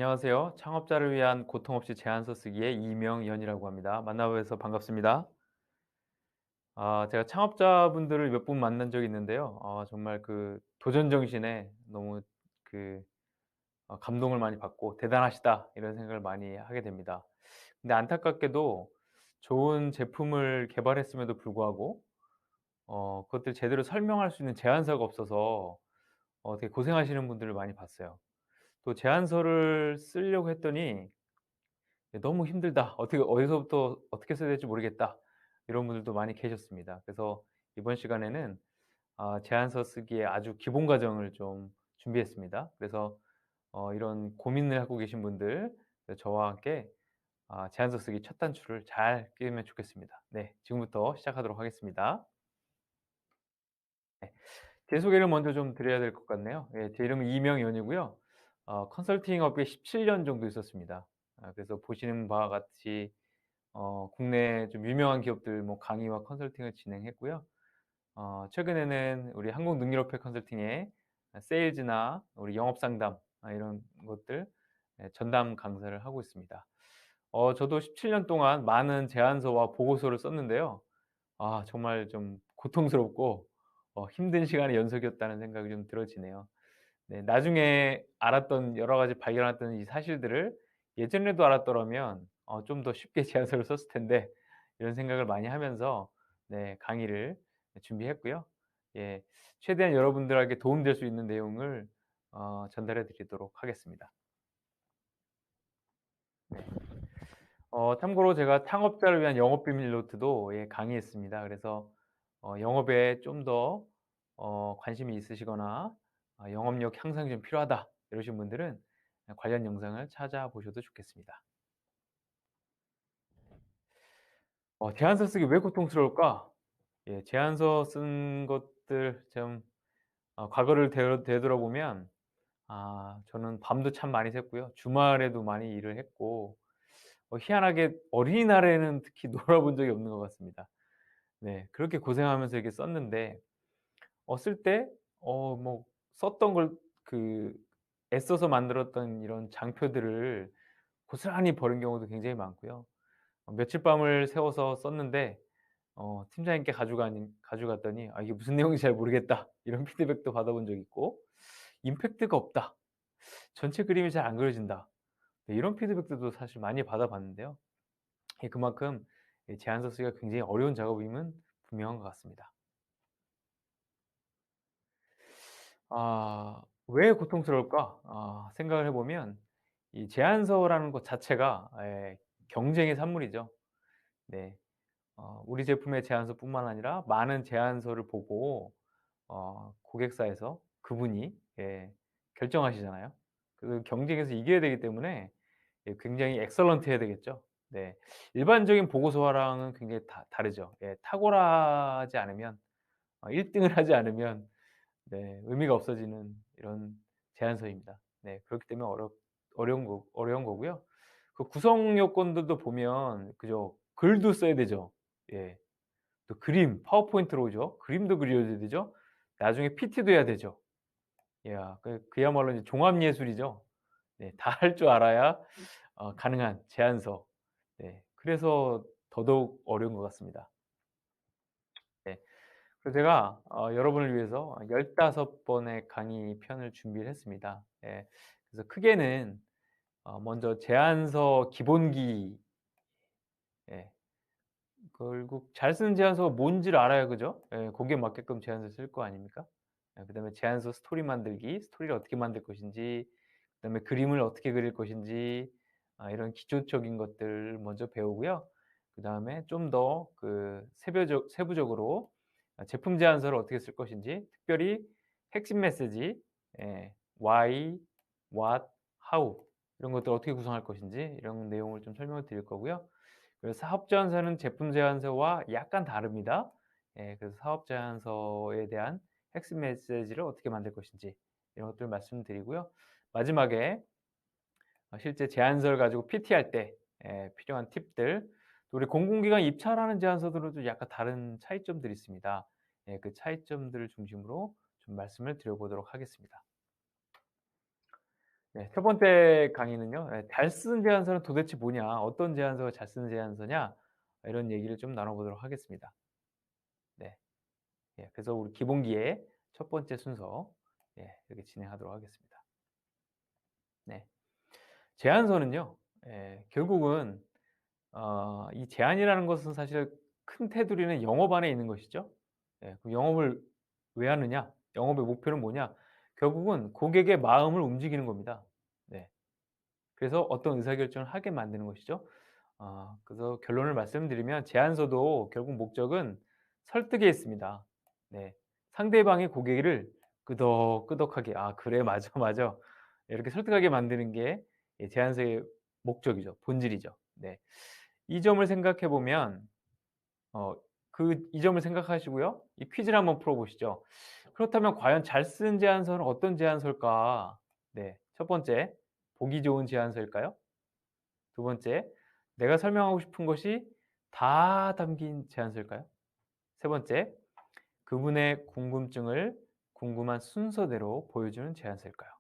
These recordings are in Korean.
안녕하세요. 창업자를 위한 고통 없이 제안서 쓰기의 이명연이라고 합니다. 만나뵈서 반갑습니다. 제가 창업자분들을 몇 분 만난 적이 있는데요. 정말 그 도전 정신에 너무 그 감동을 많이 받고 '대단하시다.' 이런 생각을 많이 하게 됩니다. 근데 안타깝게도 좋은 제품을 개발했음에도 불구하고 그것들 제대로 설명할 수 있는 제안서가 없어서 되게 고생하시는 분들을 많이 봤어요. 또 제안서를 쓰려고 했더니 너무 힘들다. 어떻게 어디서부터 어떻게 써야 될지 모르겠다. 이런 분들도 많이 계셨습니다. 그래서 이번 시간에는 제안서 쓰기의 아주 기본 과정을 좀 준비했습니다. 그래서 이런 고민을 하고 계신 분들 저와 함께 제안서 쓰기 첫 단추를 잘 끼우면 좋겠습니다. 네. 지금부터 시작하도록 하겠습니다. 네. 제 소개를 먼저 좀 드려야 될 것 같네요. 예, 제 이름은 이명연이고요. 컨설팅 업계 17년 정도 있었습니다. 그래서 보시는 바와 같이 국내 좀 유명한 기업들 뭐 강의와 컨설팅을 진행했고요. 최근에는 우리 한국능률업회 컨설팅의 세일즈나 우리 영업 상담 이런 것들 전담 강사를 하고 있습니다. 저도 17년 동안 많은 제안서와 보고서를 썼는데요. 정말 좀 고통스럽고 힘든 시간의 연속이었다는 생각이 좀 들어지네요. 네. 나중에 알았던 여러 가지 발견했던 이 사실들을 예전에도 알았더라면 좀 더 쉽게 제안서를 썼을 텐데 이런 생각을 많이 하면서 네 강의를 준비했고요. 예. 최대한 여러분들에게 도움될 수 있는 내용을 전달해 드리도록 하겠습니다. 네. 참고로 제가 창업자를 위한 영업 비밀 노트도 예 강의했습니다. 그래서 영업에 좀 더 관심이 있으시거나 '영업력 향상이 좀 필요하다.' 이러신 분들은 관련 영상을 찾아보셔도 좋겠습니다. 제안서 쓰기 왜 고통스러울까? 예, 제안서 쓴 것들 좀 과거를 되돌아보면 저는 밤도 참 많이 샜고요. 주말에도 많이 일을 했고 희한하게 어린이날에는 특히 놀아 본 적이 없는 것 같습니다. 네. 그렇게 고생하면서 이렇게 썼는데 쓸 때 뭐 썼던 걸 그 애써서 만들었던 이런 장표들을 고스란히 버린 경우도 굉장히 많고요. 며칠 밤을 새워서 썼는데 팀장님께 가져갔더니 "아 이게 무슨 내용인지 잘 모르겠다." 이런 피드백도 받아본 적이 있고 "임팩트가 없다. 전체 그림이 잘 안 그려진다." 네 이런 피드백들도 사실 많이 받아봤는데요. 그만큼 제안서 쓰기가 굉장히 어려운 작업임은 분명한 것 같습니다. 왜 고통스러울까? 생각을 해 보면 이 제안서라는 것 자체가 경쟁의 산물이죠. 네. 우리 제품의 제안서뿐만 아니라 많은 제안서를 보고 고객사에서 그분이 결정하시잖아요. 그 경쟁에서 이겨야 되기 때문에 굉장히 엑셀런트해야 되겠죠. 네. 일반적인 보고서랑은 굉장히 다르죠. 예. 탁월하지 않으면 1 등을 하지 않으면 네 의미가 없어지는 이런 제안서입니다. 네. 그렇기 때문에 어려운 거고요. 그 구성 요건들도 보면 그죠. 글도 써야 되죠. 예. 또 그림, 파워포인트로 오죠. 그림도 그려야 되죠. 나중에 PT도 해야 되죠. 이야 그야말로 이제 종합 예술이죠. 네. 다 할 줄 알아야 가능한 제안서. 네. 그래서 더더욱 어려운 것 같습니다. 네. 그래서 제가 여러분을 위해서 15 번의 강의 편을 준비를 했습니다. 예. 그래서 크게는 먼저 제안서 기본기 예. 결국 잘 쓰는 제안서가 뭔지를 알아야 그죠? 예. 거기에 맞게끔 제안서 쓸 거 아닙니까? 그다음에 제안서 스토리 만들기, 스토리를 어떻게 만들 것인지, 그다음에 그림을 어떻게 그릴 것인지 이런 기초적인 것들 먼저 배우고요. 그다음에 좀 더 그 세부적으로 제품 제안서를 어떻게 쓸 것인지, 특별히 핵심 메시지, why, what, how 이런 것들을 어떻게 구성할 것인지 이런 내용을 좀 설명을 드릴 거고요. 그리고 사업 제안서는 제품 제안서와 약간 다릅니다. 그래서 사업 제안서에 대한 핵심 메시지를 어떻게 만들 것인지 이런 것들을 말씀드리고요. 마지막에 실제 제안서를 가지고 PT할 때 필요한 팁들 또 우리 공공기관 입찰하는 제안서들은 약간 다른 차이점들이 있습니다. 그 차이점들을 중심으로 좀 말씀을 드려 보도록 하겠습니다. 네. 첫 번째 강의는요. 예 잘 쓰는 제안서는 도대체 뭐냐? 어떤 제안서가 잘 쓰는 제안서냐? 이런 얘기를 좀 나눠 보도록 하겠습니다. 네. 예 그래서 우리 기본기의 첫 번째 순서 이렇게 진행하도록 하겠습니다. 네. 제안서는요. 결국은 이 제안이라는 것은 사실 큰 테두리는 영업 안에 있는 것이죠. 그 영업을 왜 하느냐? 영업의 목표는 뭐냐? 결국은 고객의 마음을 움직이는 겁니다. 네. 그래서 어떤 의사결정을 하게 만드는 것이죠. 그래서 결론을 말씀드리면 제안서도 결국 목적은 설득에 있습니다. 네. 상대방의 고개를 끄덕끄덕하게 '아 그래. 맞아, 맞아.' 이렇게 설득하게 만드는 게 제안서의 목적이죠. 본질이죠. 네. 이 점을 생각해 보면 이 점을 생각하시고요. 이 퀴즈를 한번 풀어 보시죠. 그렇다면 과연 잘 쓴 제안서는 어떤 제안서일까? 네. 첫 번째, 보기 좋은 제안서일까요? 두 번째, 내가 설명하고 싶은 것이 다 담긴 제안서일까요? 세 번째, 그분의 궁금증을 궁금한 순서대로 보여주는 제안서일까요?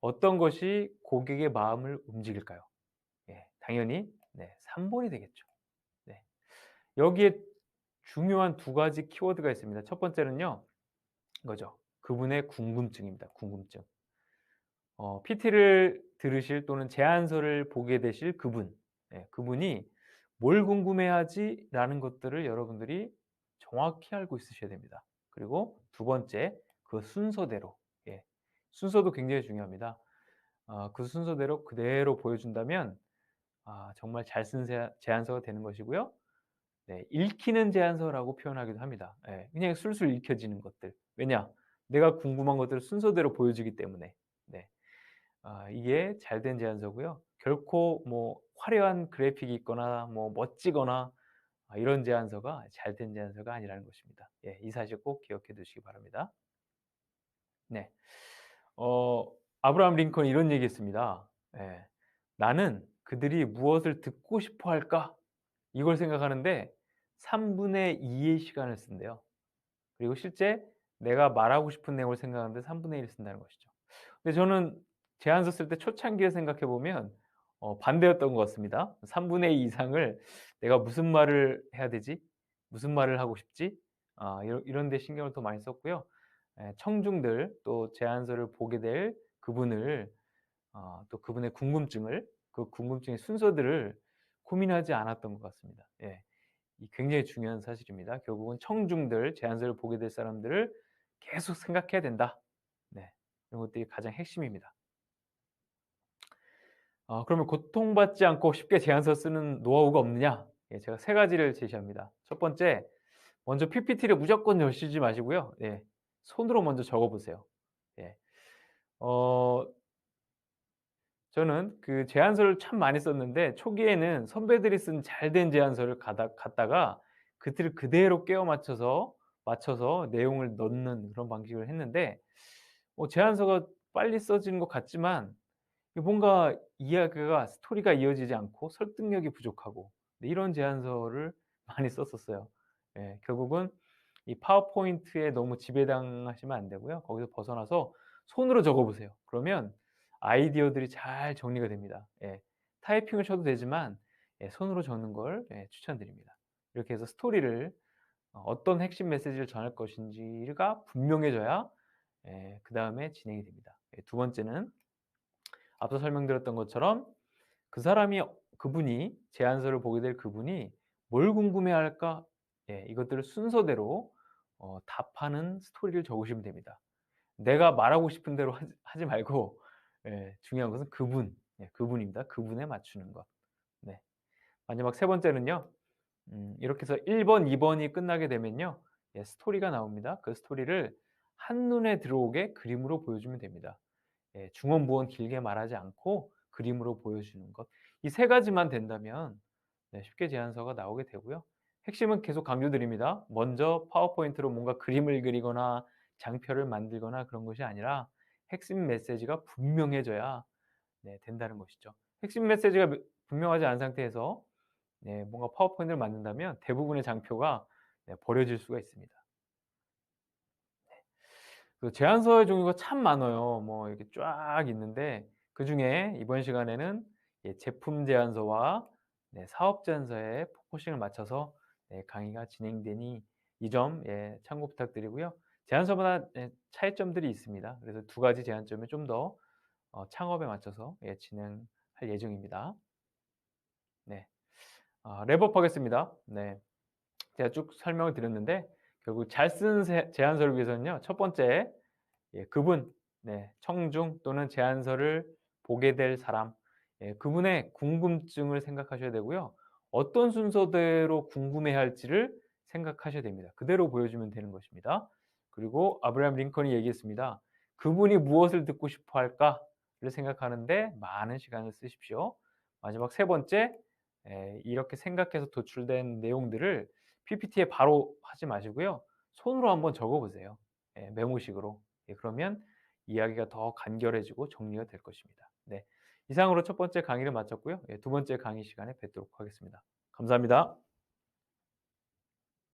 어떤 것이 고객의 마음을 움직일까요? 당연히 3 번이 되겠죠. 네. 여기에 중요한 두 가지 키워드가 있습니다. 첫 번째는요. 이거죠. 그분의 궁금증입니다. 궁금증. PT를 들으실 또는 제안서를 보게 되실 그분. 그분이 '뭘 궁금해하지?'라는 것들을 여러분들이 정확히 알고 있으셔야 됩니다. 그리고 두 번째 그 순서대로 순서도 굉장히 중요합니다. 그 순서대로 그대로 보여준다면 정말 잘 쓴 제안서가 되는 것이고요. 네. 읽히는 제안서라고 표현하기도 합니다. 그냥 술술 읽혀지는 것들. 왜냐? 내가 궁금한 것들을 순서대로 보여주기 때문에. 네. 이게 잘된 제안서고요. 결코 뭐 화려한 그래픽이 있거나 뭐 멋지거나 이런 제안서가 잘된 제안서가 아니라는 것입니다. 이 사실 꼭 기억해 두시기 바랍니다. 네. 어 아브라함 링컨이 이런 얘기했습니다. 예. "나는 그들이 무엇을 듣고 싶어 할까?" 이걸 생각하는데 3분의 2의 시간을 쓴대요. 그리고 실제 내가 말하고 싶은 내용을 생각하는데 3분의 1을 쓴다는 것이죠. 근데 저는 제안서 쓸 때 초창기에 생각해 보면 반대였던 것 같습니다. 3분의 2 이상을 '내가 무슨 말을 해야 되지? 무슨 말을 하고 싶지?' 이런 데 신경을 더 많이 썼고요. 청중들 또 제안서를 보게 될 그분을 또 그분의 궁금증을 그 궁금증의 순서들을 고민하지 않았던 것 같습니다. 이 굉장히 중요한 사실입니다. 결국은 청중들, 제안서를 보게 될 사람들을 계속 생각해야 된다. 네. 이런 것들이 가장 핵심입니다. 그러면 고통받지 않고 쉽게 제안서 쓰는 노하우가 없느냐? 제가 세 가지를 제시합니다. 첫 번째, 먼저 PPT를 무조건 여시지 마시고요. 손으로 먼저 적어 보세요. 예. 어 저는 그 제안서를 참 많이 썼는데 초기에는 선배들이 쓴 잘된 제안서를 갖다가 그들을 그대로 깨워 맞춰서 내용을 넣는 그런 방식을 했는데 제안서가 빨리 써지는 것 같지만 이게 뭔가 이야기가 스토리가 이어지지 않고 설득력이 부족하고 이런 제안서를 많이 썼었어요. 결국은 이 파워포인트에 너무 지배당하시면 안 되고요. 거기서 벗어나서 손으로 적어 보세요. 그러면 아이디어들이 잘 정리가 됩니다. 타이핑을 쳐도 되지만 손으로 적는 걸 추천드립니다. 이렇게 해서 스토리를 어떤 핵심 메시지를 전할 것인지가 분명해져야 그다음에 진행이 됩니다. 두 번째는 앞서 설명드렸던 것처럼 그 사람이 그분이 제안서를 보게 될 그분이 뭘 궁금해할까? 이것들을 순서대로 답하는 스토리를 적으시면 됩니다. 내가 말하고 싶은 대로 하지 말고 중요한 것은 그분입니다. 그분에 맞추는 것. 네. 마지막 세 번째는요. 이렇게 해서 1 번, 2 번이 끝나게 되면요. 스토리가 나옵니다. 그 스토리를 한눈에 들어오게 그림으로 보여주면 됩니다. 중언부언 길게 말하지 않고 그림으로 보여주는 것. 이 세 가지만 된다면 쉽게 제안서가 나오게 되고요. 핵심은 계속 강조드립니다. 먼저 파워포인트로 뭔가 그림을 그리거나 장표를 만들거나 그런 것이 아니라 핵심 메시지가 분명해져야 된다는 것이죠. 핵심 메시지가 분명하지 않은 상태에서 뭔가 파워포인트를 만든다면 대부분의 장표가 버려질 수가 있습니다. 그 제안서의 종류가 참 많아요. 뭐 이렇게 쫙 있는데 그중에 이번 시간에는 제품 제안서와 사업 제안서에 포커싱을 맞춰서 강의가 진행되니 이 점 참고 부탁드리고요. 제안서마다 차이점들이 있습니다. 그래서 두 가지 제안점을 좀 더 창업에 맞춰서 진행할 예정입니다. 네. 랩업 하겠습니다. 네. 제가 쭉 설명을 드렸는데 결국 잘 쓰는 제안서를 위해서는요. 첫 번째 그분, 청중 또는 제안서를 보게 될 사람, 그분의 궁금증을 생각하셔야 되고요. 어떤 순서대로 궁금해할지를 생각하셔야 됩니다. 그대로 보여주면 되는 것입니다. 그리고 아브라함 링컨이 얘기했습니다. 그분이 무엇을 듣고 싶어 할까를 생각하는데 많은 시간을 쓰십시오. 마지막 세 번째, 이렇게 생각해서 도출된 내용들을 PPT에 바로 하지 마시고요. 손으로 한번 적어 보세요. 메모식으로. 그러면 이야기가 더 간결해지고 정리가 될 것입니다. 네. 이상으로 첫 번째 강의를 마쳤고요. 두 번째 강의 시간에 뵙도록 하겠습니다. 감사합니다.